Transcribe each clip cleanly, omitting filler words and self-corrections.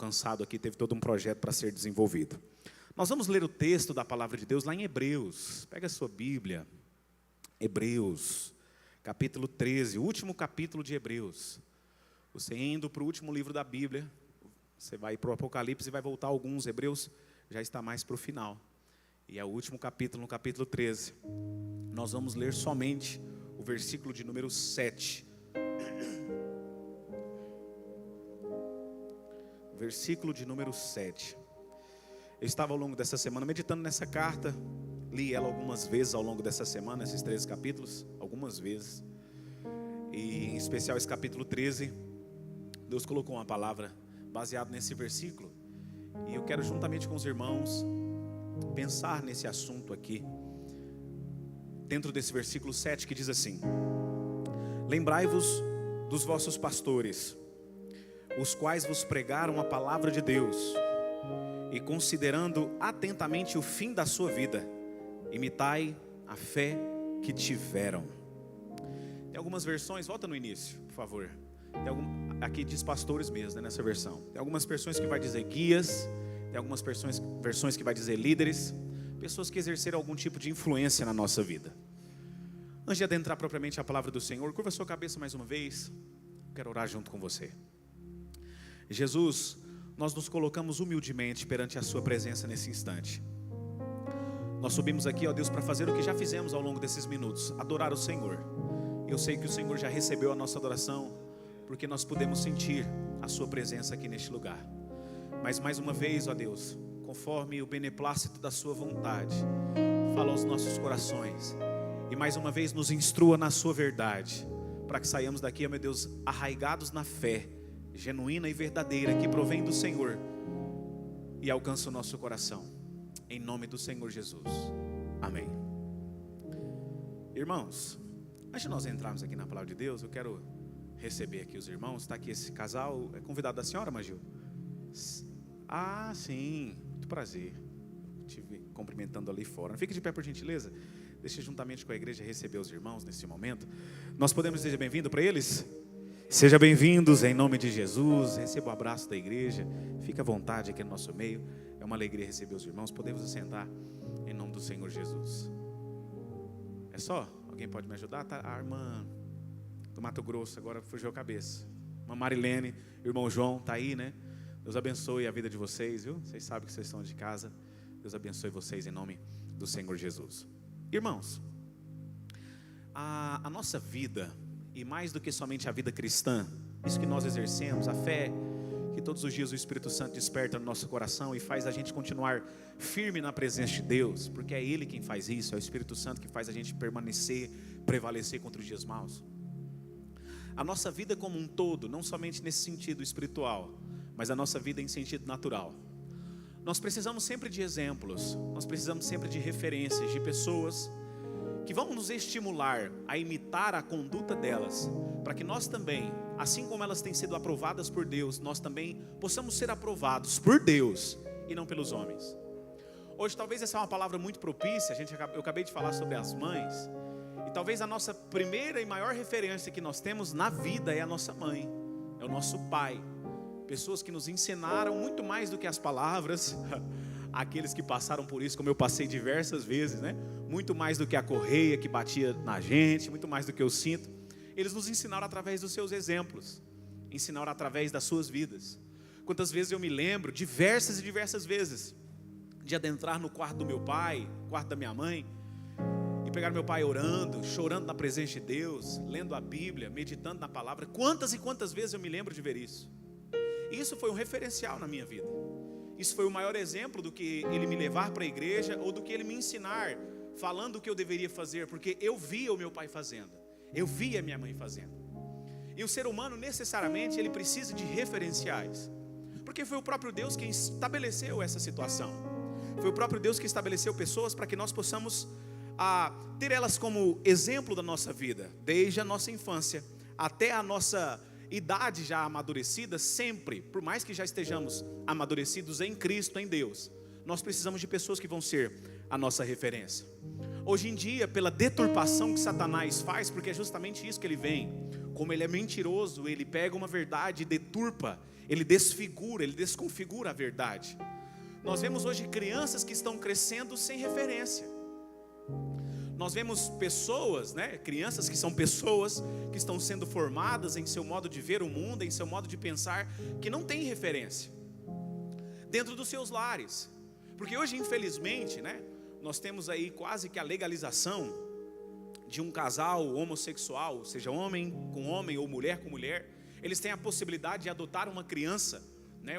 alcançado aqui, teve todo um projeto para ser desenvolvido. Nós vamos ler o texto da palavra de Deus lá em Hebreus. Pega a sua Bíblia. Hebreus, capítulo 13, o último capítulo de Hebreus. Você indo para o último livro da Bíblia, você vai para o Apocalipse e vai voltar alguns. Hebreus já está mais para o final. E é o último capítulo, no capítulo 13. Nós vamos ler somente o versículo de número 7. Versículo de número 7. Eu estava ao longo dessa semana meditando nessa carta. Li ela algumas vezes ao longo dessa semana, esses 13 capítulos, algumas vezes. E em especial esse capítulo 13, Deus colocou uma palavra baseada nesse versículo. E eu quero juntamente com os irmãos pensar nesse assunto aqui. Dentro desse versículo 7 que diz assim: lembrai-vos dos vossos pastores, os quais vos pregaram a palavra de Deus, e considerando atentamente o fim da sua vida, imitai a fé que tiveram. Tem algumas versões, volta no início, por favor. Aqui diz pastores mesmo, né, nessa versão. Tem algumas versões que vai dizer guias, tem algumas versões que vai dizer líderes, pessoas que exerceram algum tipo de influência na nossa vida. Antes de adentrar propriamente a palavra do Senhor, curva a sua cabeça mais uma vez. Quero orar junto com você. Jesus, nós nos colocamos humildemente perante a sua presença nesse instante. Nós subimos aqui, ó Deus, para fazer o que já fizemos ao longo desses minutos, adorar o Senhor. Eu sei que o Senhor já recebeu a nossa adoração, porque nós podemos sentir a sua presença aqui neste lugar. Mas mais uma vez, ó Deus, conforme o beneplácito da sua vontade, fala aos nossos corações. E mais uma vez nos instrua na sua verdade, para que saiamos daqui, ó meu Deus, arraigados na fé, genuína e verdadeira, que provém do Senhor, e alcança o nosso coração. Em nome do Senhor Jesus. Amém. Irmãos, antes de nós entrarmos aqui na palavra de Deus, eu quero receber aqui os irmãos. Está aqui esse casal, é convidado da senhora, Magil? Ah, sim, muito prazer. Estive cumprimentando ali fora. Fique de pé, por gentileza. Deixe juntamente com a igreja receber os irmãos nesse momento. Nós podemos dizer bem-vindo para eles? Sejam bem-vindos em nome de Jesus. Receba o abraço da igreja. Fique à vontade aqui no nosso meio. É uma alegria receber os irmãos. Podemos assentar em nome do Senhor Jesus. É só? Alguém pode me ajudar? Tá, a irmã do Mato Grosso, agora fugiu a cabeça. Irmã Marilene, irmão João, tá aí, né? Deus abençoe a vida de vocês, viu? Vocês sabem que vocês estão de casa. Deus abençoe vocês em nome do Senhor Jesus. Irmãos, a nossa vida, e mais do que somente a vida cristã, isso que nós exercemos, a fé que todos os dias o Espírito Santo desperta no nosso coração e faz a gente continuar firme na presença de Deus, porque é Ele quem faz isso, é o Espírito Santo que faz a gente permanecer, prevalecer contra os dias maus. A nossa vida como um todo, não somente nesse sentido espiritual, mas a nossa vida em sentido natural. Nós precisamos sempre de exemplos, nós precisamos sempre de referências, de pessoas que vão nos estimular a imitar a conduta delas, para que nós também, assim como elas têm sido aprovadas por Deus, nós também possamos ser aprovados por Deus e não pelos homens. Hoje talvez essa é uma palavra muito propícia, eu acabei de falar sobre as mães, e talvez a nossa primeira e maior referência que nós temos na vida é a nossa mãe, é o nosso pai. Pessoas que nos ensinaram muito mais do que as palavras, aqueles que passaram por isso, como eu passei diversas vezes, né? Muito mais do que a correia que batia na gente, muito mais do que o cinto. Eles nos ensinaram através dos seus exemplos, ensinaram através das suas vidas. Quantas vezes eu me lembro, diversas e diversas vezes, de adentrar no quarto do meu pai, quarto da minha mãe, e pegar meu pai orando, chorando na presença de Deus, lendo a Bíblia, meditando na palavra. Quantas e quantas vezes eu me lembro de ver isso. E isso foi um referencial na minha vida. Isso foi o maior exemplo do que ele me levar para a igreja, ou do que ele me ensinar, falando o que eu deveria fazer, porque eu via o meu pai fazendo, eu via a minha mãe fazendo. E o ser humano necessariamente ele precisa de referenciais, porque foi o próprio Deus quem estabeleceu essa situação. Foi o próprio Deus que estabeleceu pessoas para que nós possamos ter elas como exemplo da nossa vida, desde a nossa infância até a nossa idade já amadurecida. Sempre, por mais que já estejamos amadurecidos em Cristo, em Deus, nós precisamos de pessoas que vão ser a nossa referência. Hoje em dia, pela deturpação que Satanás faz, porque é justamente isso que ele vem, como ele é mentiroso, ele pega uma verdade e deturpa, ele desfigura, ele desconfigura a verdade. Nós vemos hoje crianças que estão crescendo sem referência. Nós vemos pessoas, crianças que são pessoas que estão sendo formadas em seu modo de ver o mundo, em seu modo de pensar, que não tem referência dentro dos seus lares. Porque hoje, infelizmente, nós temos aí quase que a legalização de um casal homossexual, seja homem com homem ou mulher com mulher. Eles têm a possibilidade de adotar uma criança,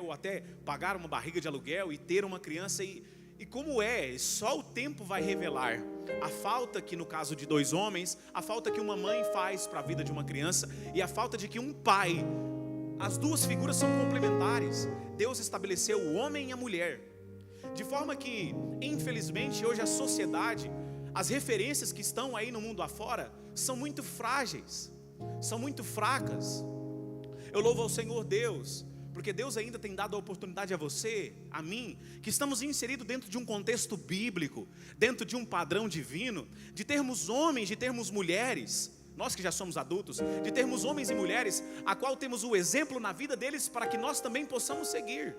ou até pagar uma barriga de aluguel e ter uma criança. E como só o tempo vai revelar a falta que, no caso de dois homens, a falta que uma mãe faz para a vida de uma criança e a falta de que um pai. As duas figuras são complementares. Deus estabeleceu o homem e a mulher, de forma que, infelizmente, hoje a sociedade, as referências que estão aí no mundo afora, são muito frágeis, são muito fracas. Eu louvo ao Senhor Deus, porque Deus ainda tem dado a oportunidade a você, a mim, que estamos inseridos dentro de um contexto bíblico, dentro de um padrão divino, de termos homens, de termos mulheres, nós que já somos adultos, de termos homens e mulheres, a qual temos o exemplo na vida deles, para que nós também possamos seguir.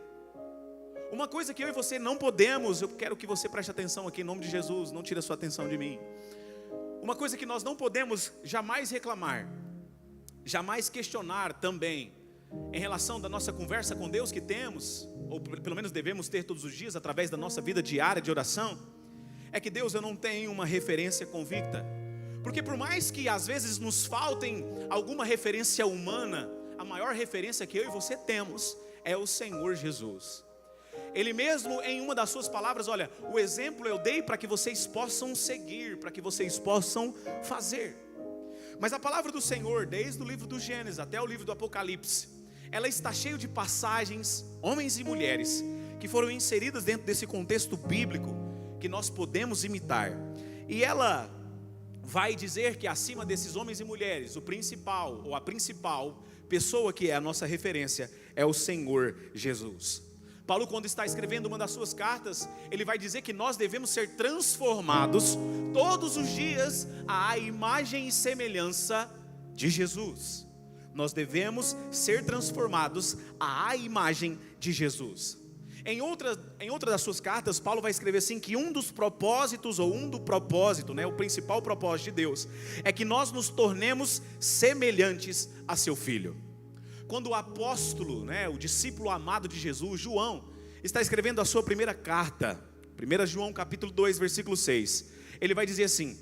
Uma coisa que eu e você não podemos, eu quero que você preste atenção aqui em nome de Jesus, não tire a sua atenção de mim. Uma coisa que nós não podemos jamais reclamar, jamais questionar também, em relação da nossa conversa com Deus que temos, ou pelo menos devemos ter todos os dias, através da nossa vida diária de oração, é que Deus, eu não tenho uma referência convicta. Porque por mais que às vezes nos faltem alguma referência humana, a maior referência que eu e você temos é o Senhor Jesus. Ele mesmo, em uma das suas palavras, olha, o exemplo eu dei para que vocês possam seguir, para que vocês possam fazer. Mas a palavra do Senhor, desde o livro do Gênesis até o livro do Apocalipse, ela está cheia de passagens, homens e mulheres, que foram inseridas dentro desse contexto bíblico, que nós podemos imitar. E ela vai dizer que acima desses homens e mulheres, o principal, ou a principal pessoa que é a nossa referência, é o Senhor Jesus. Paulo, quando está escrevendo uma das suas cartas, ele vai dizer que nós devemos ser transformados todos os dias à imagem e semelhança de Jesus. Nós devemos ser transformados à imagem de Jesus. Em outra das suas cartas, Paulo vai escrever assim, que um dos propósitos, ou o principal propósito de Deus, é que nós nos tornemos semelhantes a seu Filho. Quando o apóstolo, o discípulo amado de Jesus, João, está escrevendo a sua primeira carta, 1 João capítulo 2, versículo 6, ele vai dizer assim: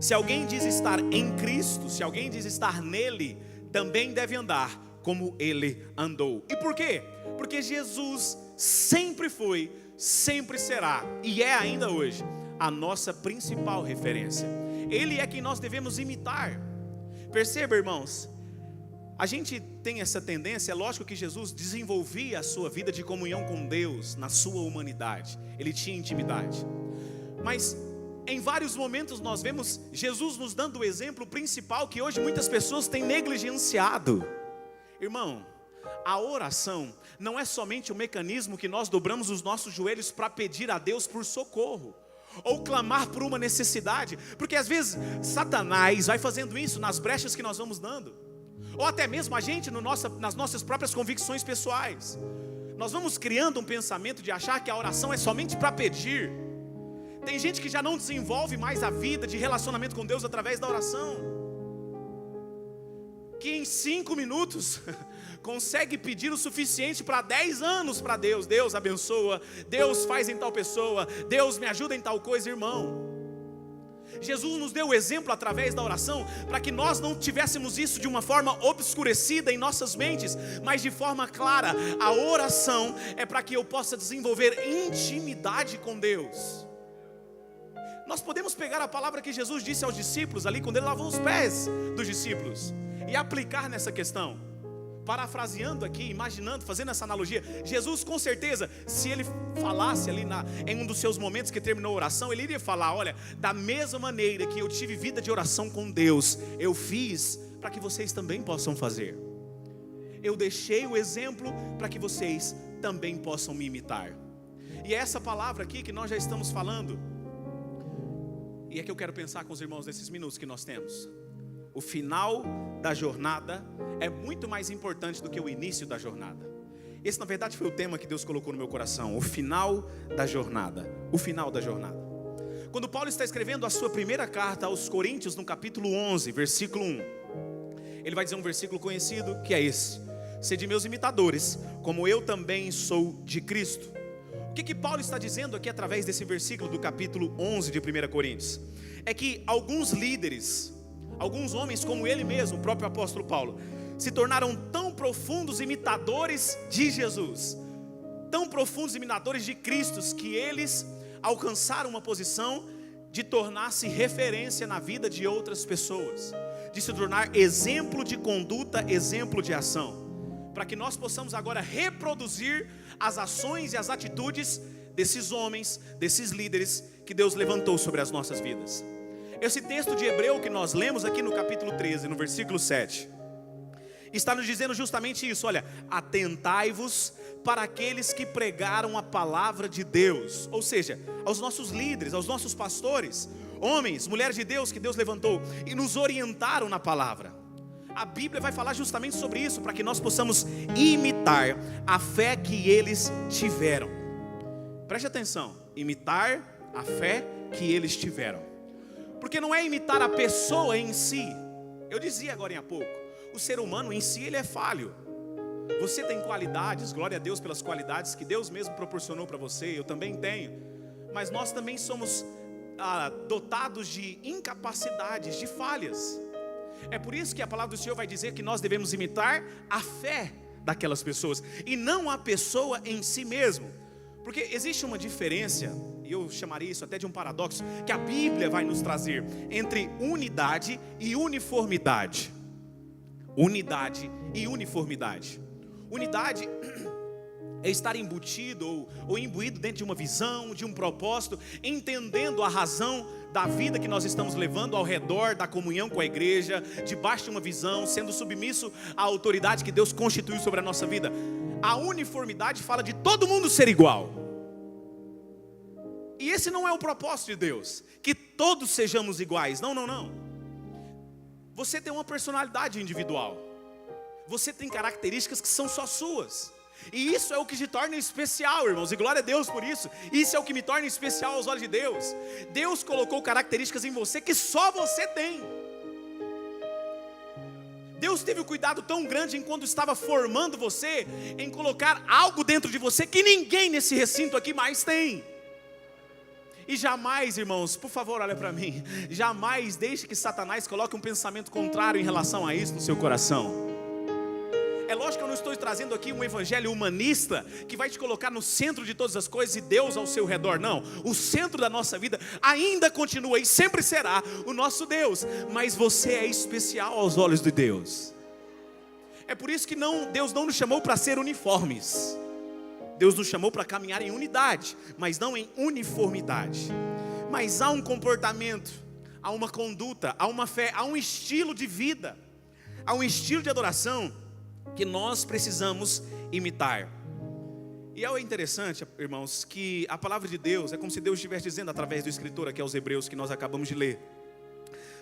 se alguém diz estar em Cristo, se alguém diz estar nele, também deve andar como ele andou. E por quê? Porque Jesus sempre foi, sempre será, e é ainda hoje, a nossa principal referência. Ele é quem nós devemos imitar. Perceba, irmãos, a gente tem essa tendência, é lógico que Jesus desenvolvia a sua vida de comunhão com Deus na sua humanidade, ele tinha intimidade, mas em vários momentos nós vemos Jesus nos dando o exemplo principal que hoje muitas pessoas têm negligenciado. Irmão, a oração não é somente o mecanismo que nós dobramos os nossos joelhos para pedir a Deus por socorro, ou clamar por uma necessidade, porque às vezes Satanás vai fazendo isso nas brechas que nós vamos dando, ou até mesmo a gente nas nossas próprias convicções pessoais. Nós vamos criando um pensamento de achar que a oração é somente para pedir. Tem gente que já não desenvolve mais a vida de relacionamento com Deus através da oração, que em 5 minutos consegue pedir o suficiente para 10 anos para Deus. Deus abençoa, Deus faz em tal pessoa, Deus me ajuda em tal coisa. Irmão, Jesus nos deu o exemplo através da oração, para que nós não tivéssemos isso de uma forma obscurecida em nossas mentes, mas de forma clara. A oração é para que eu possa desenvolver intimidade com Deus. Nós podemos pegar a palavra que Jesus disse aos discípulos ali, quando ele lavou os pés dos discípulos, e aplicar nessa questão. Parafraseando aqui, imaginando, fazendo essa analogia, Jesus com certeza, se ele falasse ali em um dos seus momentos que terminou a oração, ele iria falar: olha, da mesma maneira que eu tive vida de oração com Deus, eu fiz para que vocês também possam fazer. Eu deixei o exemplo para que vocês também possam me imitar. E é essa palavra aqui que nós já estamos falando, e é que eu quero pensar com os irmãos nesses minutos que nós temos. O final da jornada é muito mais importante do que o início da jornada. Esse, na verdade, foi o tema que Deus colocou no meu coração. O final da jornada. O final da jornada. Quando Paulo está escrevendo a sua primeira carta aos Coríntios, no capítulo 11, versículo 1, ele vai dizer um versículo conhecido, que é esse: sede meus imitadores, como eu também sou de Cristo. O que Paulo está dizendo aqui através desse versículo do capítulo 11 de 1 Coríntios? É que alguns líderes, alguns homens como ele mesmo, o próprio apóstolo Paulo, se tornaram tão profundos imitadores de Jesus, tão profundos imitadores de Cristo, que eles alcançaram uma posição de tornar-se referência na vida de outras pessoas, de se tornar exemplo de conduta, exemplo de ação, para que nós possamos agora reproduzir as ações e as atitudes desses homens, desses líderes que Deus levantou sobre as nossas vidas. Esse texto de Hebreu que nós lemos aqui no capítulo 13, no versículo 7, está nos dizendo justamente isso. Olha, atentai-vos para aqueles que pregaram a palavra de Deus, ou seja, aos nossos líderes, aos nossos pastores, homens, mulheres de Deus que Deus levantou e nos orientaram na palavra. A Bíblia vai falar justamente sobre isso, para que nós possamos imitar a fé que eles tiveram. Preste atenção, imitar a fé que eles tiveram, porque não é imitar a pessoa em si. Eu dizia agora há pouco, o ser humano em si ele é falho. Você tem qualidades, glória a Deus pelas qualidades que Deus mesmo proporcionou para você, eu também tenho. Mas nós também somos dotados de incapacidades, de falhas. É por isso que a palavra do Senhor vai dizer que nós devemos imitar a fé daquelas pessoas e não a pessoa em si mesmo. Porque existe uma diferença, e eu chamaria isso até de um paradoxo, que a Bíblia vai nos trazer entre unidade e uniformidade. Unidade e uniformidade. Unidade é estar embutido ou imbuído dentro de uma visão, de um propósito, entendendo a razão da vida que nós estamos levando ao redor da comunhão com a igreja, debaixo de uma visão, sendo submisso à autoridade que Deus constituiu sobre a nossa vida. A uniformidade fala de todo mundo ser igual. E esse não é o propósito de Deus, que todos sejamos iguais. Não, não, não. Você tem uma personalidade individual. Você tem características que são só suas. E isso é o que te torna especial, irmãos. E glória a Deus por isso. Isso é o que me torna especial aos olhos de Deus. Deus colocou características em você que só você tem. Deus teve um cuidado tão grande enquanto estava formando você, em colocar algo dentro de você que ninguém nesse recinto aqui mais tem. E jamais, irmãos, por favor, olha para mim, jamais deixe que Satanás coloque um pensamento contrário em relação a isso no seu coração. É lógico que eu não estou trazendo aqui um evangelho humanista que vai te colocar no centro de todas as coisas e Deus ao seu redor. Não, o centro da nossa vida ainda continua e sempre será o nosso Deus. Mas você é especial aos olhos de Deus. É por isso que Deus não nos chamou para ser uniformes. Deus nos chamou para caminhar em unidade, mas não em uniformidade. Mas há um comportamento, há uma conduta, há uma fé, há um estilo de vida, há um estilo de adoração que nós precisamos imitar. E é interessante, irmãos, que a palavra de Deus é como se Deus estivesse dizendo através do escritor aqui aos Hebreus, que nós acabamos de ler,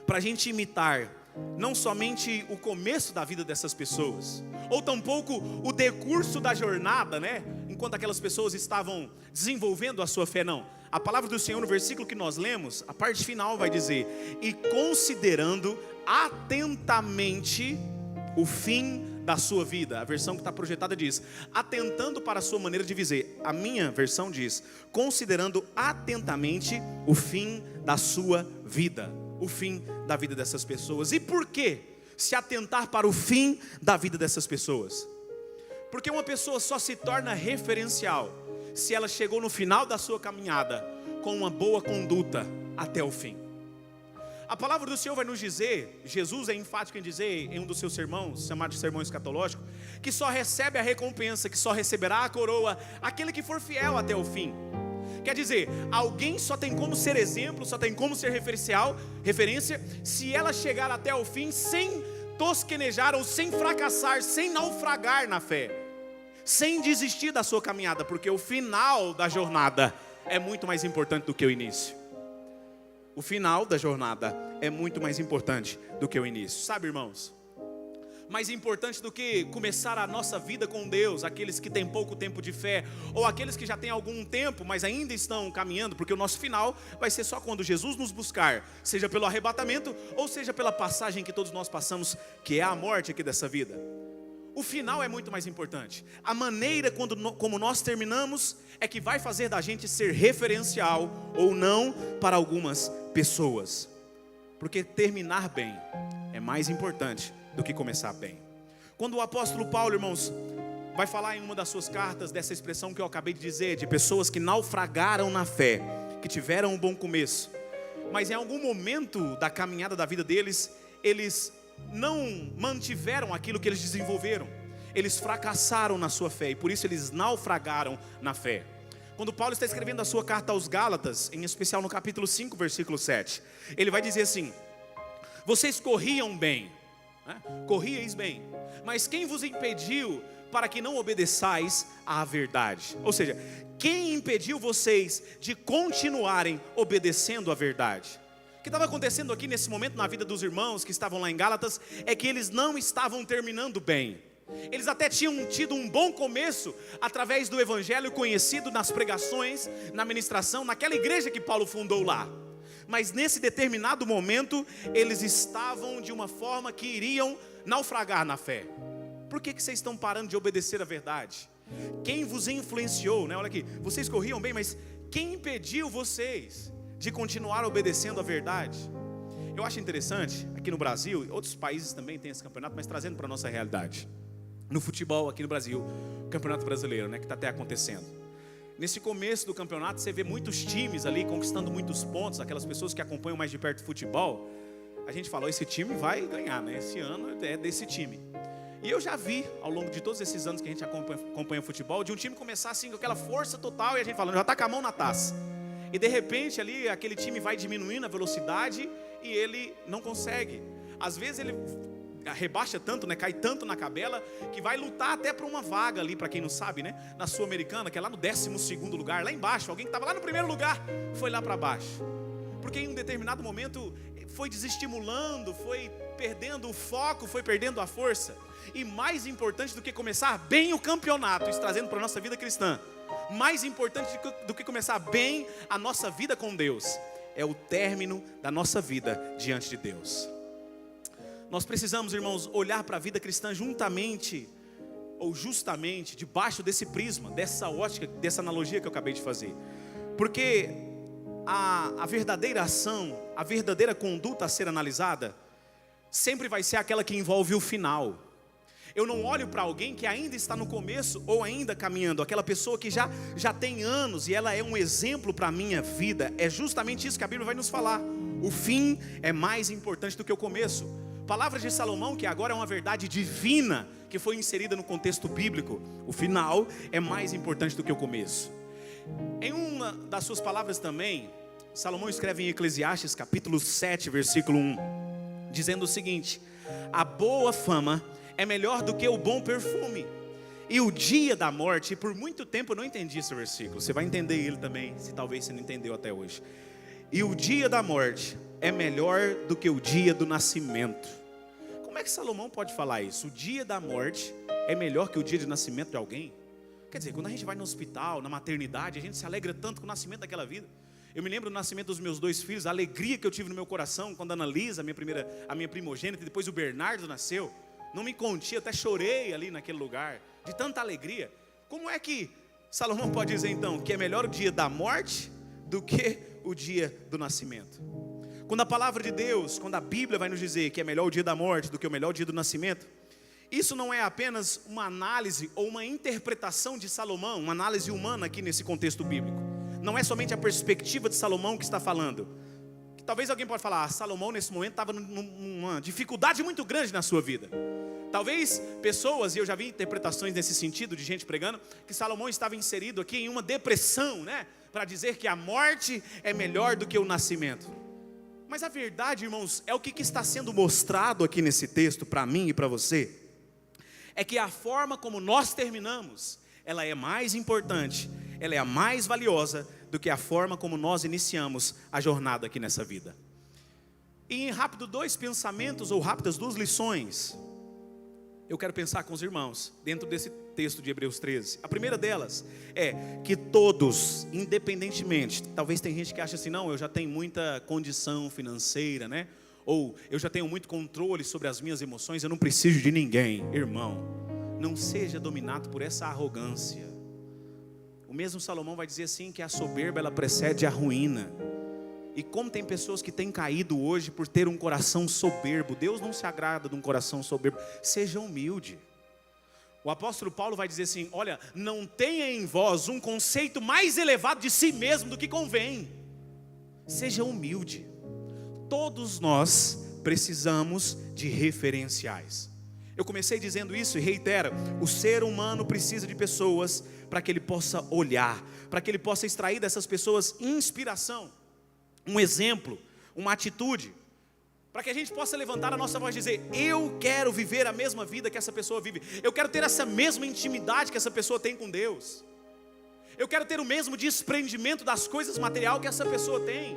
para a gente imitar não somente o começo da vida dessas pessoas, ou tampouco o decurso da jornada, né? Enquanto aquelas pessoas estavam desenvolvendo a sua fé, não. A palavra do Senhor no versículo que nós lemos, a parte final vai dizer: e considerando atentamente o fim da sua vida. A versão que está projetada diz: atentando para a sua maneira de viver. A minha versão diz: considerando atentamente o fim da sua vida, o fim da vida dessas pessoas. E por que se atentar para o fim da vida dessas pessoas? Porque uma pessoa só se torna referencial se ela chegou no final da sua caminhada com uma boa conduta até o fim. A palavra do Senhor vai nos dizer, Jesus é enfático em dizer em um dos seus sermões, chamado de sermão escatológico, que só recebe a recompensa, que só receberá a coroa aquele que for fiel até o fim. Quer dizer, alguém só tem como ser exemplo, só tem como ser referência, se ela chegar até o fim sem tosquenejar ou sem fracassar, sem naufragar na fé, sem desistir da sua caminhada, porque o final da jornada é muito mais importante do que o início. O final da jornada é muito mais importante do que o início. Sabe, irmãos, Mais importante do que começar a nossa vida com Deus, aqueles que têm pouco tempo de fé, ou aqueles que já têm algum tempo, mas ainda estão caminhando, porque o nosso final vai ser só quando Jesus nos buscar, seja pelo arrebatamento, ou seja pela passagem que todos nós passamos, que é a morte aqui dessa vida. O final é muito mais importante. A maneira como nós terminamos é que vai fazer da gente ser referencial ou não para algumas pessoas. Porque terminar bem é mais importante do que começar bem. Quando o apóstolo Paulo, irmãos, vai falar em uma das suas cartas dessa expressão que eu acabei de dizer, de pessoas que naufragaram na fé, que tiveram um bom começo, mas em algum momento da caminhada da vida deles, eles não mantiveram aquilo que eles desenvolveram, eles fracassaram na sua fé, e por isso eles naufragaram na fé. Quando Paulo está escrevendo a sua carta aos Gálatas, em especial no capítulo 5, versículo 7, ele vai dizer assim: vocês corriam bem, corríeis bem, mas quem vos impediu para que não obedeçais à verdade? Ou seja, quem impediu vocês de continuarem obedecendo à verdade? O que estava acontecendo aqui nesse momento na vida dos irmãos que estavam lá em Gálatas é que eles não estavam terminando bem. Eles até tinham tido um bom começo através do evangelho conhecido nas pregações, na ministração, naquela igreja que Paulo fundou lá. Mas nesse determinado momento, eles estavam de uma forma que iriam naufragar na fé. Por que vocês estão parando de obedecer a verdade? Quem vos influenciou, né? Olha aqui, vocês corriam bem, mas quem impediu vocês de continuar obedecendo a verdade? Eu acho interessante, aqui no Brasil, outros países também têm esse campeonato, mas trazendo para a nossa realidade. No futebol aqui no Brasil, o campeonato brasileiro, né, que está até acontecendo. Nesse começo do campeonato, você vê muitos times ali conquistando muitos pontos. Aquelas pessoas que acompanham mais de perto o futebol, a gente fala, esse time vai ganhar, né? Esse ano é desse time. E eu já vi, ao longo de todos esses anos que a gente acompanha o futebol, de um time começar assim com aquela força total, e a gente fala, já está com a mão na taça. E de repente ali, aquele time vai diminuindo a velocidade e ele não consegue. Às vezes ele rebaixa tanto, né, cai tanto na tabela, que vai lutar até por uma vaga ali, para quem não sabe, né, na Sul-Americana, que é lá no 12º lugar, lá embaixo. Alguém que estava lá no primeiro lugar, foi lá para baixo, porque em um determinado momento, foi desestimulando, foi perdendo o foco, foi perdendo a força. E mais importante do que começar bem o campeonato, isso trazendo para a nossa vida cristã, mais importante do que começar bem a nossa vida com Deus, é o término da nossa vida diante de Deus. Nós precisamos, irmãos, olhar para a vida cristã juntamente, ou justamente, debaixo desse prisma, dessa ótica, dessa analogia que eu acabei de fazer. Porque a verdadeira ação, a verdadeira conduta a ser analisada, sempre vai ser aquela que envolve o final. Eu não olho para alguém que ainda está no começo ou ainda caminhando, aquela pessoa que já tem anos e ela é um exemplo para a minha vida. É justamente isso que a Bíblia vai nos falar. O fim é mais importante do que o começo. Palavras de Salomão, que agora é uma verdade divina, que foi inserida no contexto bíblico. O final é mais importante do que o começo. Em uma das suas palavras também, Salomão escreve em Eclesiastes capítulo 7, versículo 1, dizendo o seguinte: a boa fama é melhor do que o bom perfume, e o dia da morte. E por muito tempo eu não entendi esse versículo. Você vai entender ele também, se talvez você não entendeu até hoje. E o dia da morte é melhor do que o dia do nascimento. Como é que Salomão pode falar isso? O dia da morte é melhor que o dia de nascimento de alguém? Quer dizer, quando a gente vai no hospital, na maternidade, a gente se alegra tanto com o nascimento daquela vida. Eu me lembro do nascimento dos meus 2 filhos, a alegria que eu tive no meu coração quando a Ana Lisa, a minha primogênita, e depois o Bernardo nasceu. Não me contia, até chorei ali naquele lugar, de tanta alegria. Como é que Salomão pode dizer então que é melhor o dia da morte do que o dia do nascimento? Quando a palavra de Deus, quando a Bíblia vai nos dizer que é melhor o dia da morte do que o melhor dia do nascimento, isso não é apenas uma análise ou uma interpretação de Salomão, uma análise humana aqui nesse contexto bíblico. Não é somente a perspectiva de Salomão que está falando. Talvez alguém pode falar, Salomão nesse momento estava numa dificuldade muito grande na sua vida. Talvez pessoas, e eu já vi interpretações nesse sentido de gente pregando, que Salomão estava inserido aqui em uma depressão, né? Para dizer que a morte é melhor do que o nascimento. Mas a verdade, irmãos, é o que está sendo mostrado aqui nesse texto para mim e para você. É que a forma como nós terminamos, ela é mais importante, ela é a mais valiosa do que a forma como nós iniciamos a jornada aqui nessa vida. E em rápido 2 pensamentos ou rápidas 2 lições, eu quero pensar com os irmãos, dentro desse texto de Hebreus 13. A primeira delas é que todos, independentemente, talvez tem gente que acha assim, não, eu já tenho muita condição financeira, né? Ou eu já tenho muito controle sobre as minhas emoções, eu não preciso de ninguém. Irmão, não seja dominado por essa arrogância. O mesmo Salomão vai dizer assim, que a soberba ela precede a ruína. E como tem pessoas que têm caído hoje por ter um coração soberbo. Deus não se agrada de um coração soberbo. Seja humilde. O apóstolo Paulo vai dizer assim, olha, não tenha em vós um conceito mais elevado de si mesmo do que convém. Seja humilde. Todos nós precisamos de referenciais. Eu comecei dizendo isso e reitero, o ser humano precisa de pessoas para que ele possa olhar, para que ele possa extrair dessas pessoas inspiração. Um exemplo, uma atitude, para que a gente possa levantar a nossa voz e dizer, eu quero viver a mesma vida que essa pessoa vive, eu quero ter essa mesma intimidade que essa pessoa tem com Deus, eu quero ter o mesmo desprendimento das coisas materiais que essa pessoa tem,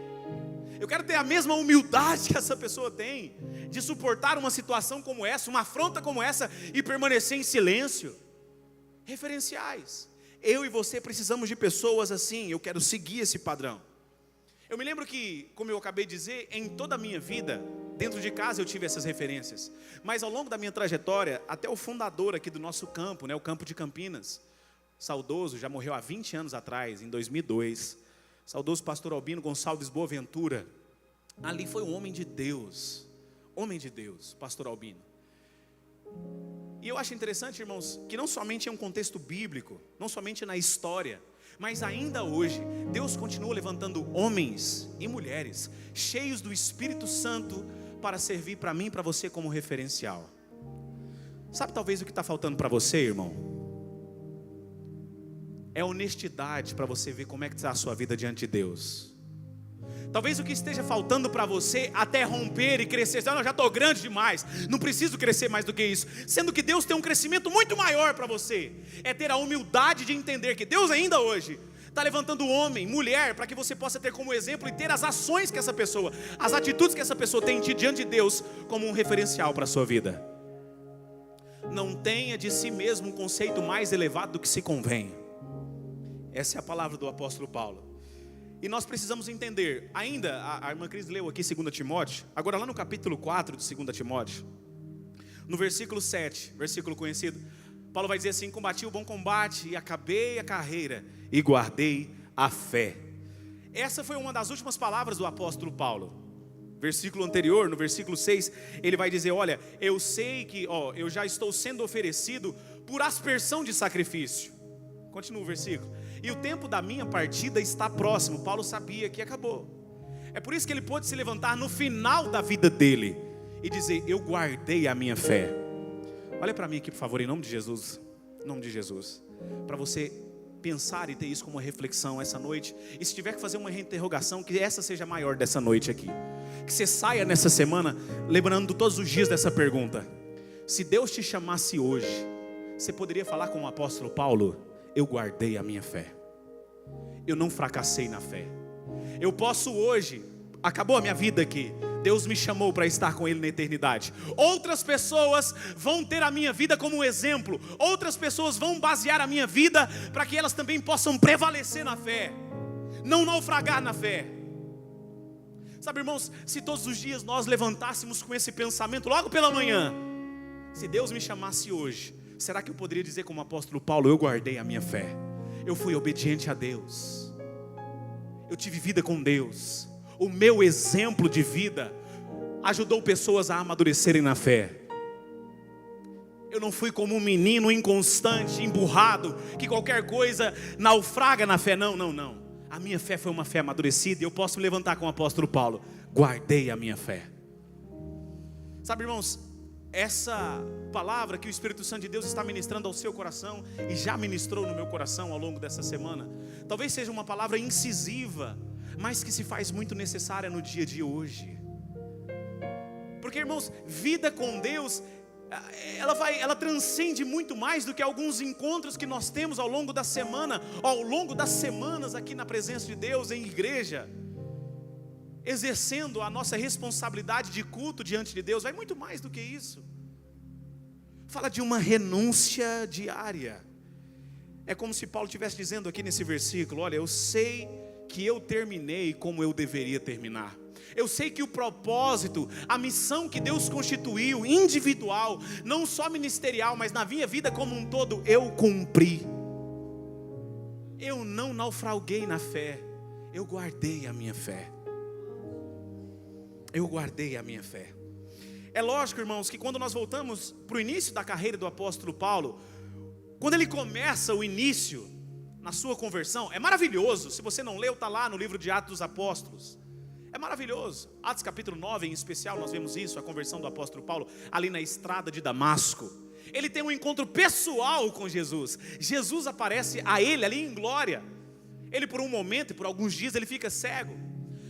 eu quero ter a mesma humildade que essa pessoa tem, de suportar uma situação como essa, uma afronta como essa e permanecer em silêncio. Referenciais, eu e você precisamos de pessoas assim, eu quero seguir esse padrão. Eu me lembro que, como eu acabei de dizer, em toda a minha vida, dentro de casa eu tive essas referências. Mas ao longo da minha trajetória, até o fundador aqui do nosso campo, né, o campo de Campinas, saudoso, já morreu há 20 anos atrás, em 2002. Saudoso pastor Albino Gonçalves Boaventura. Ali foi um homem de Deus, pastor Albino. E eu acho interessante, irmãos, que não somente em um contexto bíblico, não somente na história, mas ainda hoje, Deus continua levantando homens e mulheres cheios do Espírito Santo para servir para mim e para você como referencial. Sabe talvez o que está faltando para você, irmão? É honestidade para você ver como é que está a sua vida diante de Deus. Talvez o que esteja faltando para você até romper e crescer, não, eu já estou grande demais, não preciso crescer mais do que isso, sendo que Deus tem um crescimento muito maior para você, é ter a humildade de entender que Deus ainda hoje está levantando homem, mulher, para que você possa ter como exemplo e ter as ações que essa pessoa, as atitudes que essa pessoa tem diante de Deus como um referencial para a sua vida. Não tenha de si mesmo um conceito mais elevado do que se convém. Essa é a palavra do apóstolo Paulo. E nós precisamos entender, ainda, a irmã Cris leu aqui 2 Timóteo, agora lá no capítulo 4 de 2 Timóteo, no versículo 7, versículo conhecido, Paulo vai dizer assim, combati o bom combate e acabei a carreira e guardei a fé. Essa foi uma das últimas palavras do apóstolo Paulo. Versículo anterior, no versículo 6, ele vai dizer, olha, eu sei que, eu já estou sendo oferecido por aspersão de sacrifício. Continua o versículo. E o tempo da minha partida está próximo. Paulo sabia que acabou. É por isso que ele pôde se levantar no final da vida dele e dizer, eu guardei a minha fé. Olha para mim aqui, por favor, em nome de Jesus. Em nome de Jesus. Para você pensar e ter isso como reflexão essa noite. E se tiver que fazer uma reinterrogação, que essa seja a maior dessa noite aqui. Que você saia nessa semana lembrando todos os dias dessa pergunta. Se Deus te chamasse hoje, você poderia falar com o apóstolo Paulo? Eu guardei a minha fé. Eu não fracassei na fé. Eu posso hoje, acabou a minha vida aqui, Deus me chamou para estar com Ele na eternidade. Outras pessoas vão ter a minha vida como um exemplo. Outras pessoas vão basear a minha vida para que elas também possam prevalecer na fé, não naufragar na fé. Sabe, irmãos, se todos os dias nós levantássemos com esse pensamento logo pela manhã, se Deus me chamasse hoje, será que eu poderia dizer como o apóstolo Paulo, eu guardei a minha fé, eu fui obediente a Deus, eu tive vida com Deus, o meu exemplo de vida ajudou pessoas a amadurecerem na fé. Eu não fui como um menino inconstante, emburrado, que qualquer coisa naufraga na fé, não. A minha fé foi uma fé amadurecida e eu posso me levantar com o apóstolo Paulo, guardei a minha fé. Sabe, irmãos, essa palavra que o Espírito Santo de Deus está ministrando ao seu coração e já ministrou no meu coração ao longo dessa semana, talvez seja uma palavra incisiva, mas que se faz muito necessária no dia de hoje. Porque, irmãos, vida com Deus, ela transcende muito mais do que alguns encontros que nós temos ao longo da semana, ao longo das semanas aqui na presença de Deus em igreja, exercendo a nossa responsabilidade de culto diante de Deus. Vai muito mais do que isso. Fala de uma renúncia diária. É como se Paulo estivesse dizendo aqui nesse versículo: olha, eu sei que eu terminei como eu deveria terminar. Eu sei que o propósito, a missão que Deus constituiu, individual, não só ministerial, mas na minha vida como um todo, eu cumpri. Eu não naufraguei na fé, eu guardei a minha fé. Eu guardei a minha fé. É lógico, irmãos, que quando nós voltamos para o início da carreira do apóstolo Paulo, quando ele começa o início na sua conversão, é maravilhoso. Se você não leu, está lá no livro de Atos dos Apóstolos. É maravilhoso. Atos capítulo 9 em especial, nós vemos isso, a conversão do apóstolo Paulo, ali na estrada de Damasco. Ele tem um encontro pessoal com Jesus. Jesus aparece a ele ali em glória. Ele por um momento, por alguns dias, ele fica cego.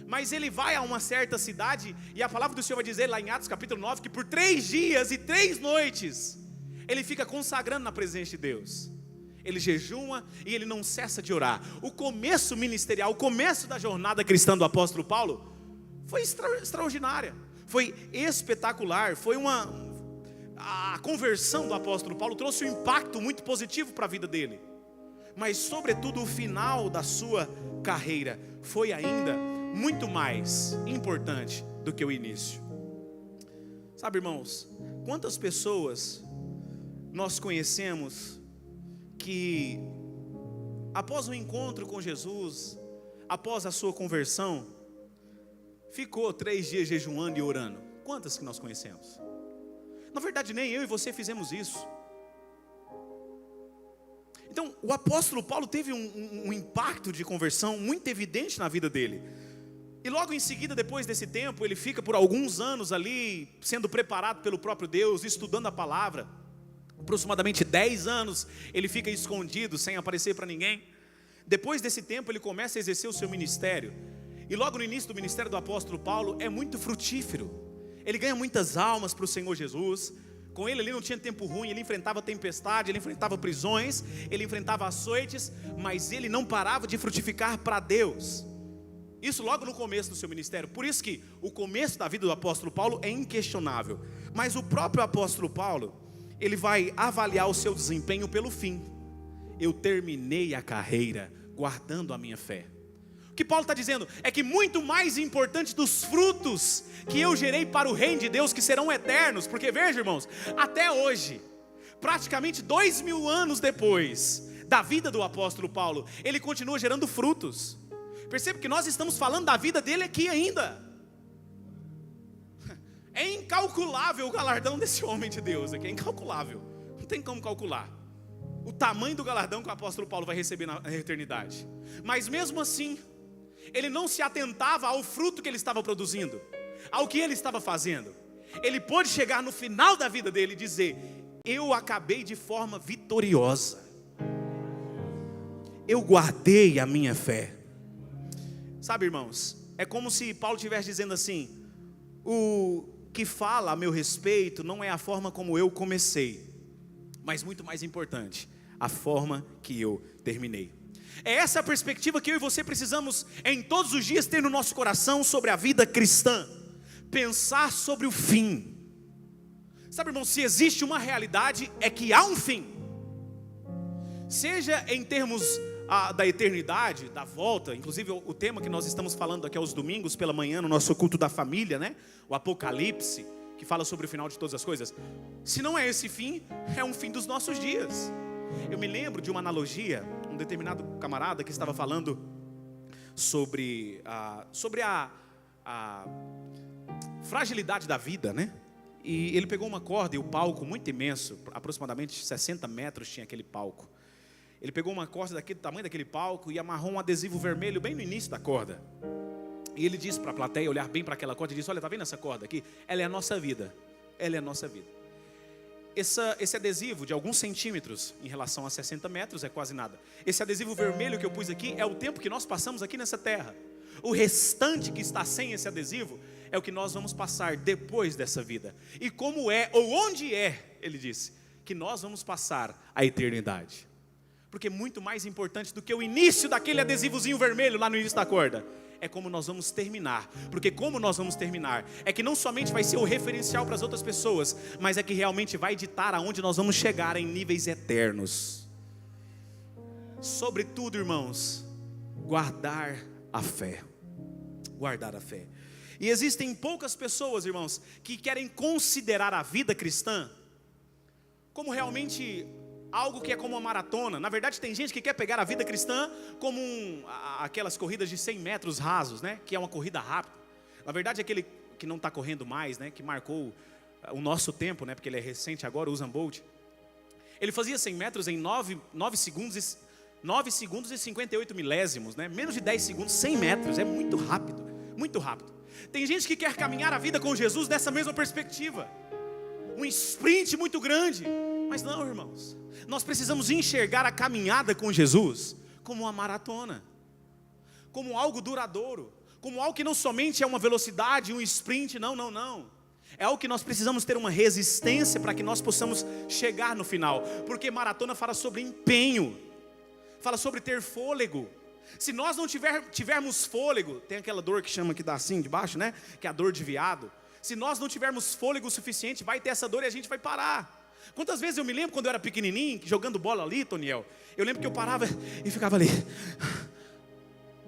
Mas ele vai a uma certa cidade, e a palavra do Senhor vai dizer lá em Atos capítulo 9, que por 3 dias e 3 noites, ele fica consagrando na presença de Deus. Ele jejuma e ele não cessa de orar. O começo ministerial, o começo da jornada cristã do apóstolo Paulo foi extraordinária, foi espetacular. A conversão do apóstolo Paulo trouxe um impacto muito positivo para a vida dele. Mas sobretudo o final da sua carreira foi ainda muito mais importante do que o início. Sabe, irmãos, quantas pessoas nós conhecemos que após o encontro com Jesus, após a sua conversão, ficou 3 dias jejuando e orando? Quantas que nós conhecemos? Na verdade, nem eu e você fizemos isso. Então, o apóstolo Paulo teve um impacto de conversão muito evidente na vida dele. E logo em seguida, depois desse tempo, ele fica por alguns anos ali, sendo preparado pelo próprio Deus, estudando a palavra. Aproximadamente 10 anos, ele fica escondido, sem aparecer para ninguém. Depois desse tempo, ele começa a exercer o seu ministério. E logo no início do ministério do apóstolo Paulo, é muito frutífero. Ele ganha muitas almas para o Senhor Jesus. Com ele não tinha tempo ruim, ele enfrentava tempestade, ele enfrentava prisões, ele enfrentava açoites, mas ele não parava de frutificar para Deus. Isso logo no começo do seu ministério. Por isso que o começo da vida do apóstolo Paulo é inquestionável. Mas o próprio apóstolo Paulo, ele vai avaliar o seu desempenho pelo fim. Eu terminei a carreira guardando a minha fé. O que Paulo está dizendo é que muito mais importante dos frutos que eu gerei para o reino de Deus, que serão eternos, porque veja, irmãos, até hoje, praticamente 2000 anos depois da vida do apóstolo Paulo, ele continua gerando frutos. Percebe que nós estamos falando da vida dele aqui ainda. É incalculável o galardão desse homem de Deus aqui, é incalculável, não tem como calcular o tamanho do galardão que o apóstolo Paulo vai receber na eternidade. Mas mesmo assim, ele não se atentava ao fruto que ele estava produzindo, ao que ele estava fazendo. Ele pôde chegar no final da vida dele e dizer: eu acabei de forma vitoriosa, eu guardei a minha fé. Sabe, irmãos, é como se Paulo estivesse dizendo assim: o que fala a meu respeito não é a forma como eu comecei, mas muito mais importante, a forma que eu terminei. É essa a perspectiva que eu e você precisamos em todos os dias ter no nosso coração sobre a vida cristã. Pensar sobre o fim. Sabe, irmão, se existe uma realidade, é que há um fim. Seja em termos da eternidade, da volta. Inclusive o tema que nós estamos falando aqui aos domingos pela manhã, no nosso culto da família, né? O Apocalipse, que fala sobre o final de todas as coisas. Se não é esse fim, é um fim dos nossos dias. Eu me lembro de uma analogia, um determinado camarada que estava falando sobre a fragilidade da vida, né? E ele pegou uma corda e o palco muito imenso, aproximadamente 60 metros tinha aquele palco. Ele pegou uma corda do tamanho daquele palco e amarrou um adesivo vermelho bem no início da corda. E ele disse para a plateia olhar bem para aquela corda e disse: olha, está vendo essa corda aqui? Ela é a nossa vida. Ela é a nossa vida. Esse adesivo de alguns centímetros em relação a 60 metros é quase nada. Esse adesivo vermelho que eu pus aqui é o tempo que nós passamos aqui nessa terra. O restante que está sem esse adesivo é o que nós vamos passar depois dessa vida. E como é, ou onde é, ele disse, que nós vamos passar a eternidade. Porque muito mais importante do que o início daquele adesivozinho vermelho lá no início da corda é como nós vamos terminar. Porque como nós vamos terminar é que não somente vai ser o referencial para as outras pessoas, mas é que realmente vai ditar aonde nós vamos chegar em níveis eternos. Sobretudo, irmãos, guardar a fé. Guardar a fé. E existem poucas pessoas, irmãos, que querem considerar a vida cristã como realmente algo que é como uma maratona. Na verdade, tem gente que quer pegar a vida cristã como aquelas corridas de 100 metros rasos, né? Que é uma corrida rápida. Na verdade, aquele que não está correndo mais, né? Que marcou o nosso tempo, né? Porque ele é recente agora, o Usain Bolt. Ele fazia 100 metros em 9 segundos e 58 milésimos, né? Menos de 10 segundos, 100 metros. É muito rápido, muito rápido. Tem gente que quer caminhar a vida com Jesus dessa mesma perspectiva. Um sprint muito grande. Mas não, irmãos, nós precisamos enxergar a caminhada com Jesus como uma maratona, como algo duradouro, como algo que não somente é uma velocidade, um sprint, não. É algo que nós precisamos ter uma resistência para que nós possamos chegar no final. Porque maratona fala sobre empenho, fala sobre ter fôlego. Se nós não tivermos fôlego, tem aquela dor que chama que dá assim de baixo, né? Que é a dor de viado. Se nós não tivermos fôlego suficiente, vai ter essa dor e a gente vai parar. Quantas vezes eu me lembro quando eu era pequenininho, jogando bola ali, Toniel, eu lembro que eu parava e ficava ali.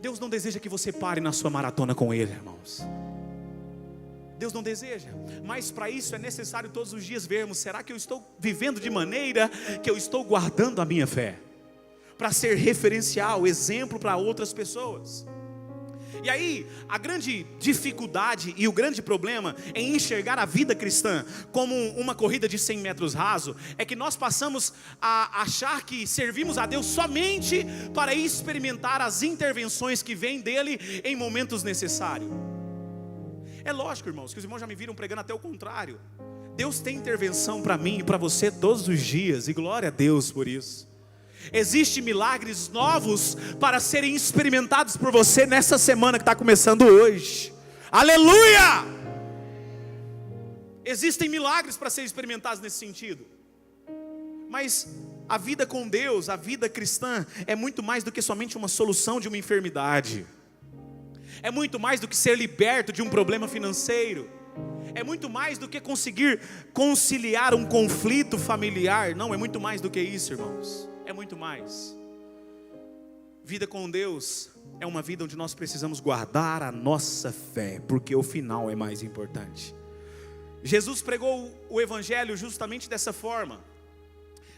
Deus não deseja que você pare na sua maratona com Ele, irmãos. Deus não deseja, mas para isso é necessário todos os dias vermos, será que eu estou vivendo de maneira que eu estou guardando a minha fé? Para ser referencial, exemplo para outras pessoas. E aí, a grande dificuldade e o grande problema em enxergar a vida cristã como uma corrida de 100 metros raso, é que nós passamos a achar que servimos a Deus somente para experimentar as intervenções que vêm dEle em momentos necessários. É lógico, irmãos, que os irmãos já me viram pregando até o contrário. Deus tem intervenção para mim e para você todos os dias, e glória a Deus por isso. Existem milagres novos para serem experimentados por você nessa semana que está começando hoje. Aleluia! Existem milagres para serem experimentados nesse sentido. Mas a vida com Deus, a vida cristã, é muito mais do que somente uma solução de uma enfermidade. É muito mais do que ser liberto de um problema financeiro. É muito mais do que conseguir conciliar um conflito familiar. Não, é muito mais do que isso, irmãos. É muito mais. Vida com Deus é uma vida onde nós precisamos guardar a nossa fé, porque o final é mais importante. Jesus pregou o Evangelho justamente dessa forma.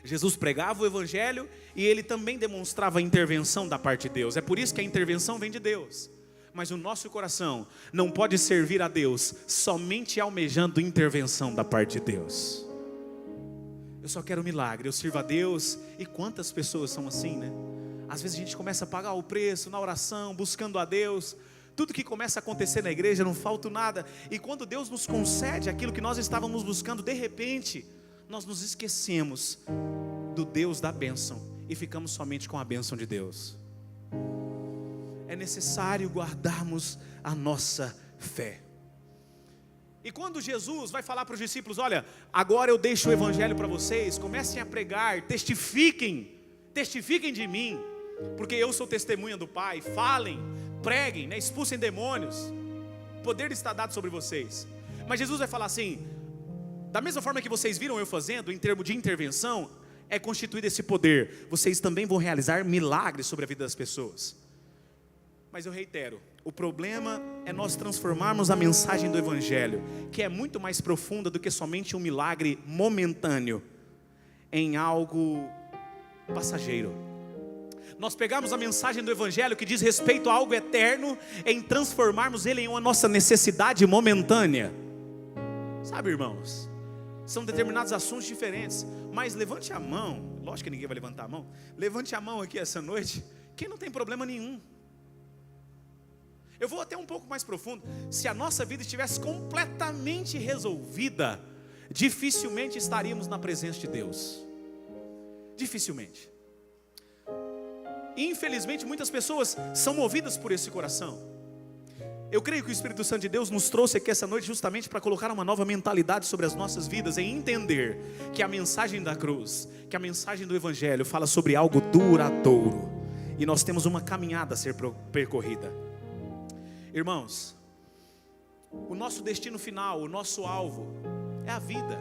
Jesus pregava o Evangelho e Ele também demonstrava a intervenção da parte de Deus. É por isso que a intervenção vem de Deus. Mas o nosso coração não pode servir a Deus somente almejando intervenção da parte de Deus. Eu só quero um milagre, eu sirvo a Deus. E quantas pessoas são assim, né? Às vezes a gente começa a pagar o preço na oração, buscando a Deus. Tudo que começa a acontecer na igreja, não falta nada. E quando Deus nos concede aquilo que nós estávamos buscando, de repente, nós nos esquecemos do Deus da bênção e ficamos somente com a bênção de Deus. É necessário guardarmos a nossa fé. E quando Jesus vai falar para os discípulos, olha, agora eu deixo o Evangelho para vocês, comecem a pregar, testifiquem de mim, porque eu sou testemunha do Pai, falem, preguem, né, expulsem demônios, o poder está dado sobre vocês. Mas Jesus vai falar assim, da mesma forma que vocês viram eu fazendo, em termos de intervenção, é constituído esse poder, vocês também vão realizar milagres sobre a vida das pessoas. Mas eu reitero, o problema é nós transformarmos a mensagem do Evangelho, que é muito mais profunda do que somente um milagre momentâneo, em algo passageiro. Nós pegarmos a mensagem do Evangelho que diz respeito a algo eterno, em transformarmos ele em uma nossa necessidade momentânea. Sabe, irmãos, são determinados assuntos diferentes. Mas levante a mão, lógico que ninguém vai levantar a mão. Levante a mão aqui essa noite, quem não tem problema nenhum. Eu vou até um pouco mais profundo. Se a nossa vida estivesse completamente resolvida, dificilmente estaríamos na presença de Deus. Dificilmente. Infelizmente muitas pessoas são movidas por esse coração. Eu creio que o Espírito Santo de Deus nos trouxe aqui essa noite justamente para colocar uma nova mentalidade sobre as nossas vidas, em entender que a mensagem da cruz, que a mensagem do Evangelho fala sobre algo duradouro, e nós temos uma caminhada a ser percorrida. Irmãos, o nosso destino final, o nosso alvo é a vida.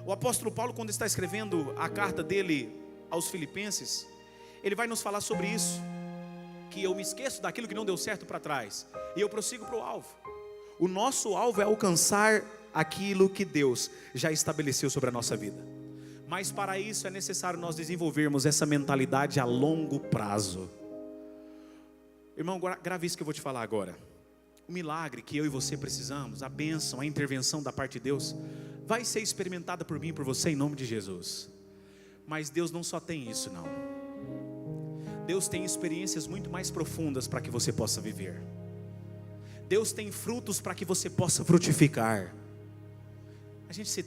O apóstolo Paulo, quando está escrevendo a carta dele aos Filipenses, ele vai nos falar sobre isso, que eu me esqueço daquilo que não deu certo para trás e eu prossigo para o alvo. O nosso alvo é alcançar aquilo que Deus já estabeleceu sobre a nossa vida. Mas para isso é necessário nós desenvolvermos essa mentalidade a longo prazo. Irmão, grave isso que eu vou te falar agora. O milagre que eu e você precisamos, a bênção, a intervenção da parte de Deus, vai ser experimentada por mim e por você em nome de Jesus. Mas Deus não só tem isso, não. Deus tem experiências muito mais profundas para que você possa viver. Deus tem frutos para que você possa frutificar.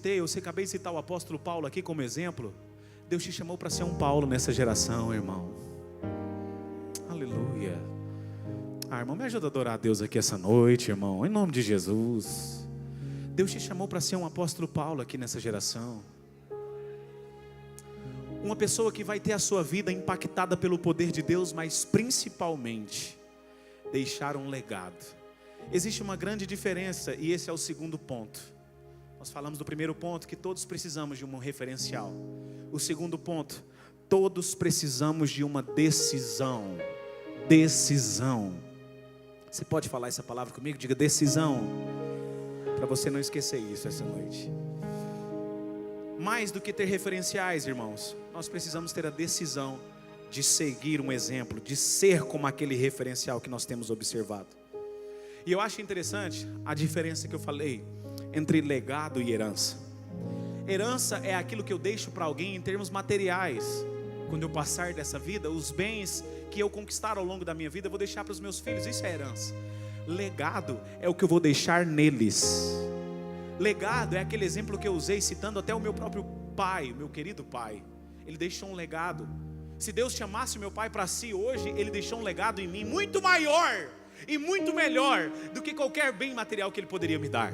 Eu acabei de citar o apóstolo Paulo aqui como exemplo. Deus te chamou para ser um Paulo nessa geração, irmão. Aleluia. Irmão, me ajuda a adorar a Deus aqui essa noite, irmão, em nome de Jesus. Deus te chamou para ser um apóstolo Paulo aqui nessa geração. Uma pessoa que vai ter a sua vida impactada pelo poder de Deus, mas principalmente deixar um legado. Existe uma grande diferença e esse é o segundo ponto. Nós falamos do primeiro ponto, que todos precisamos de um referencial. O segundo ponto, todos precisamos de uma decisão. Decisão. Você pode falar essa palavra comigo? Diga decisão. Para você não esquecer isso essa noite. Mais do que ter referenciais, irmãos, nós precisamos ter a decisão de seguir um exemplo, de ser como aquele referencial que nós temos observado. E eu acho interessante a diferença que eu falei entre legado e herança. Herança é aquilo que eu deixo para alguém em termos materiais. Quando eu passar dessa vida, os bens que eu conquistar ao longo da minha vida, eu vou deixar para os meus filhos. Isso é herança. Legado é o que eu vou deixar neles. Legado é aquele exemplo que eu usei, citando até o meu próprio pai, meu querido pai. Ele deixou um legado. Se Deus chamasse meu pai para si hoje, ele deixou um legado em mim muito maior e muito melhor do que qualquer bem material que ele poderia me dar.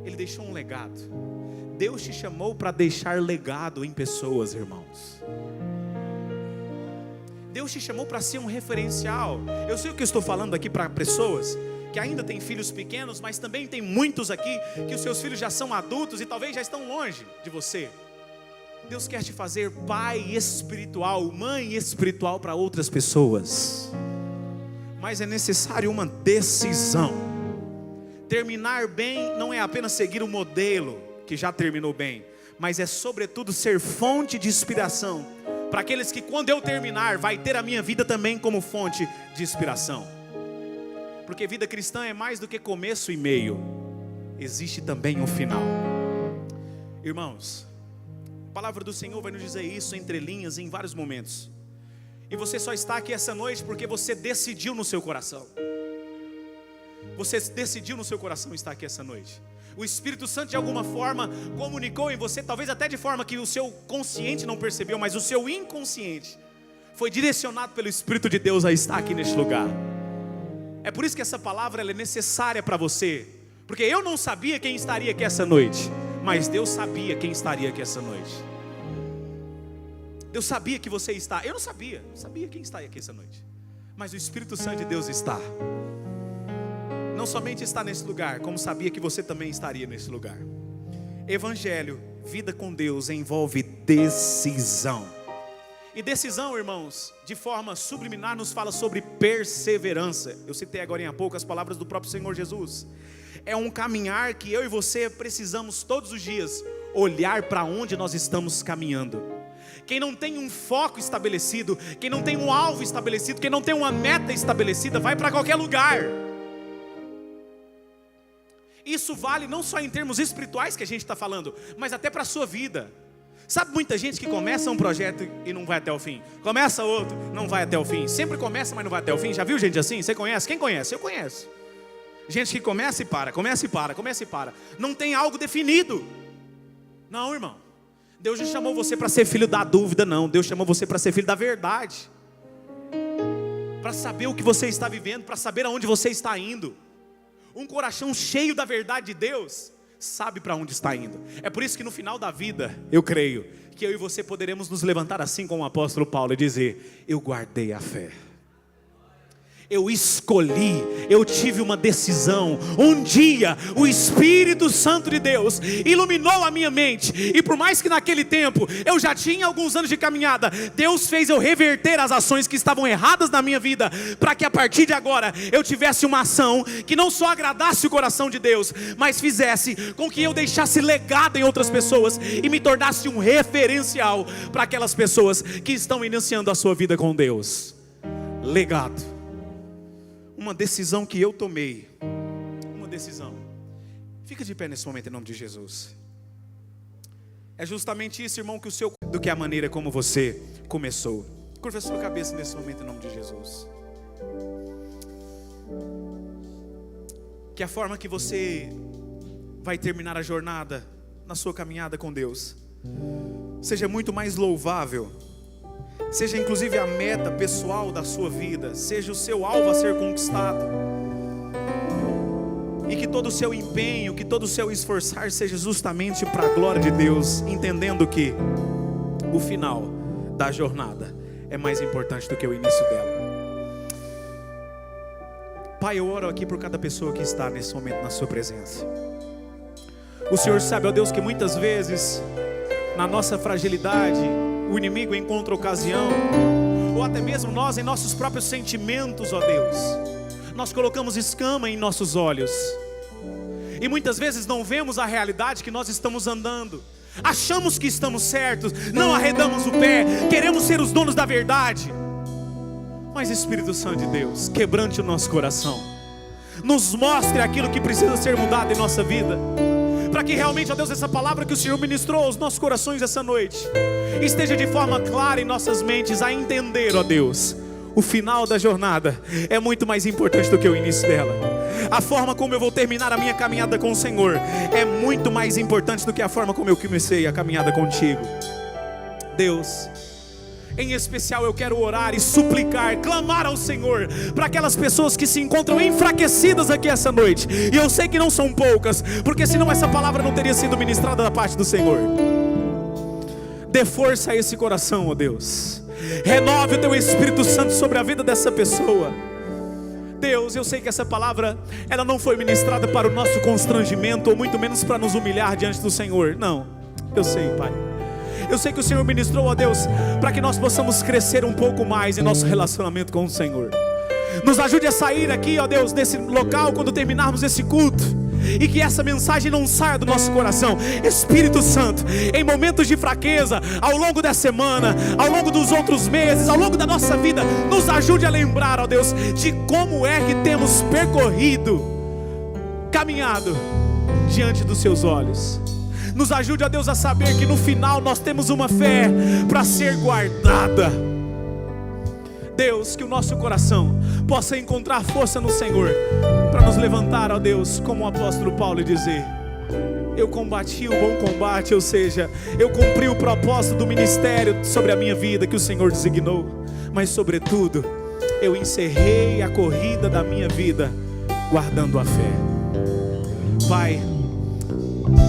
Ele deixou um legado. Deus te chamou para deixar legado em pessoas, irmãos. Deus te chamou para ser um referencial. Eu sei o que eu estou falando aqui para pessoas que ainda têm filhos pequenos, mas também tem muitos aqui que os seus filhos já são adultos e talvez já estão longe de você. Deus quer te fazer pai espiritual, mãe espiritual para outras pessoas. Mas é necessário uma decisão. Terminar bem não é apenas seguir o modelo que já terminou bem, mas é sobretudo ser fonte de inspiração para aqueles que quando eu terminar vai ter a minha vida também como fonte de inspiração. Porque vida cristã é mais do que começo e meio, existe também um final. Irmãos, a palavra do Senhor vai nos dizer isso entre linhas em vários momentos. E você só está aqui essa noite porque você decidiu no seu coração. Você decidiu no seu coração estar aqui essa noite. O Espírito Santo de alguma forma comunicou em você, talvez até de forma que o seu consciente não percebeu, mas o seu inconsciente foi direcionado pelo Espírito de Deus a estar aqui neste lugar. É por isso que essa palavra ela é necessária para você. Porque eu não sabia quem estaria aqui essa noite, mas Deus sabia quem estaria aqui essa noite. Deus sabia que você está. Eu não sabia quem estaria aqui essa noite, mas o Espírito Santo de Deus está. Não somente está nesse lugar, como sabia que você também estaria nesse lugar. Evangelho, vida com Deus, envolve decisão. E decisão, irmãos, de forma subliminar nos fala sobre perseverança. Eu citei agora há pouco as palavras do próprio Senhor Jesus. É um caminhar que eu e você precisamos todos os dias olhar para onde nós estamos caminhando. Quem não tem um foco estabelecido, quem não tem um alvo estabelecido, quem não tem uma meta estabelecida, vai para qualquer lugar. Isso vale não só em termos espirituais que a gente está falando, mas até para a sua vida. Sabe muita gente que começa um projeto e não vai até o fim, começa outro, não vai até o fim, sempre começa mas não vai até o fim. Já viu gente assim? Você conhece? Quem conhece? Eu conheço. Gente que começa e para, começa e para, começa e para, não tem algo definido. Não, irmão, Deus não chamou você para ser filho da dúvida, não. Deus chamou você para ser filho da verdade, para saber o que você está vivendo, para saber aonde você está indo. Um coração cheio da verdade de Deus sabe para onde está indo. É por isso que no final da vida, eu creio que eu e você poderemos nos levantar assim como o apóstolo Paulo e dizer: eu guardei a fé. Eu escolhi, eu tive uma decisão. Um dia o Espírito Santo de Deus iluminou a minha mente, e por mais que naquele tempo eu já tinha alguns anos de caminhada, Deus fez eu reverter as ações que estavam erradas na minha vida, para que a partir de agora eu tivesse uma ação que não só agradasse o coração de Deus, mas fizesse com que eu deixasse legado em outras pessoas e me tornasse um referencial para aquelas pessoas que estão iniciando a sua vida com Deus. Legado. Uma decisão que eu tomei. Uma decisão. Fica de pé nesse momento em nome de Jesus. É justamente isso, irmão, que o seu, do que a maneira como você começou. Curva a sua cabeça nesse momento em nome de Jesus. Que a forma que você vai terminar a jornada na sua caminhada com Deus seja muito mais louvável, seja inclusive a meta pessoal da sua vida, seja o seu alvo a ser conquistado, e que todo o seu empenho, que todo o seu esforçar seja justamente para a glória de Deus, entendendo que o final da jornada é mais importante do que o início dela. Pai, eu oro aqui por cada pessoa que está nesse momento na sua presença. O Senhor sabe, ó Deus, que muitas vezes na nossa fragilidade o inimigo encontra ocasião, ou até mesmo nós em nossos próprios sentimentos, ó Deus, nós colocamos escama em nossos olhos, e muitas vezes não vemos a realidade que nós estamos andando. Achamos que estamos certos, não arredamos o pé, queremos ser os donos da verdade. Mas Espírito Santo de Deus, quebrante o nosso coração, nos mostre aquilo que precisa ser mudado em nossa vida, para que realmente, ó Deus, essa palavra que o Senhor ministrou aos nossos corações essa noite esteja de forma clara em nossas mentes, a entender, ó Deus, o final da jornada é muito mais importante do que o início dela. A forma como eu vou terminar a minha caminhada com o Senhor é muito mais importante do que a forma como eu comecei a caminhada contigo. Deus, em especial eu quero orar e suplicar, clamar ao Senhor para aquelas pessoas que se encontram enfraquecidas aqui essa noite, e eu sei que não são poucas, porque senão essa palavra não teria sido ministrada da parte do Senhor. Dê força a esse coração, ó Deus, renove o teu Espírito Santo sobre a vida dessa pessoa. Deus, eu sei que essa palavra, ela não foi ministrada para o nosso constrangimento, ou muito menos para nos humilhar diante do Senhor. Não, eu sei, Pai. Eu sei que o Senhor ministrou, ó Deus, para que nós possamos crescer um pouco mais em nosso relacionamento com o Senhor. Nos ajude a sair aqui, ó Deus, desse local quando terminarmos esse culto, e que essa mensagem não saia do nosso coração. Espírito Santo, em momentos de fraqueza, ao longo da semana, ao longo dos outros meses, ao longo da nossa vida, nos ajude a lembrar, ó Deus, de como é que temos percorrido, caminhado diante dos seus olhos. Nos ajude, ó Deus, a saber que no final nós temos uma fé para ser guardada. Deus, que o nosso coração possa encontrar força no Senhor, para nos levantar, ó Deus, como o apóstolo Paulo, e dizer: eu combati o bom combate, ou seja, eu cumpri o propósito do ministério sobre a minha vida que o Senhor designou, mas sobretudo, eu encerrei a corrida da minha vida guardando a fé. Pai,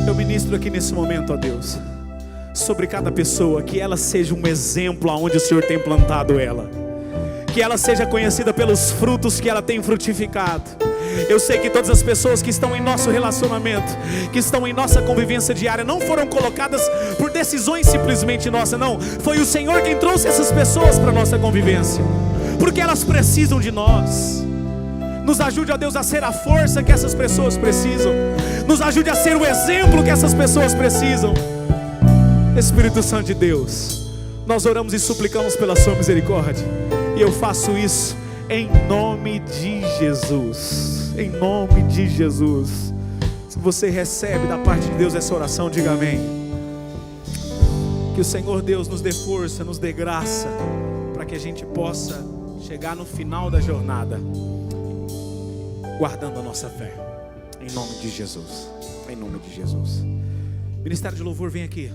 eu ministro aqui nesse momento, ó Deus, sobre cada pessoa, que ela seja um exemplo aonde o Senhor tem plantado ela, que ela seja conhecida pelos frutos que ela tem frutificado. Eu sei que todas as pessoas que estão em nosso relacionamento, que estão em nossa convivência diária, não foram colocadas por decisões simplesmente nossas, não. Foi o Senhor quem trouxe essas pessoas para a nossa convivência, porque elas precisam de nós. Nos ajude, ó Deus, a ser a força que essas pessoas precisam. Nos ajude a ser o exemplo que essas pessoas precisam. Espírito Santo de Deus, nós oramos e suplicamos pela sua misericórdia, e eu faço isso em nome de Jesus. Em nome de Jesus. Se você recebe da parte de Deus essa oração, diga amém. Que o Senhor Deus nos dê força, nos dê graça, para que a gente possa chegar no final da jornada guardando a nossa fé. Em nome de Jesus. Em nome de Jesus. Ministério de Louvor, vem aqui.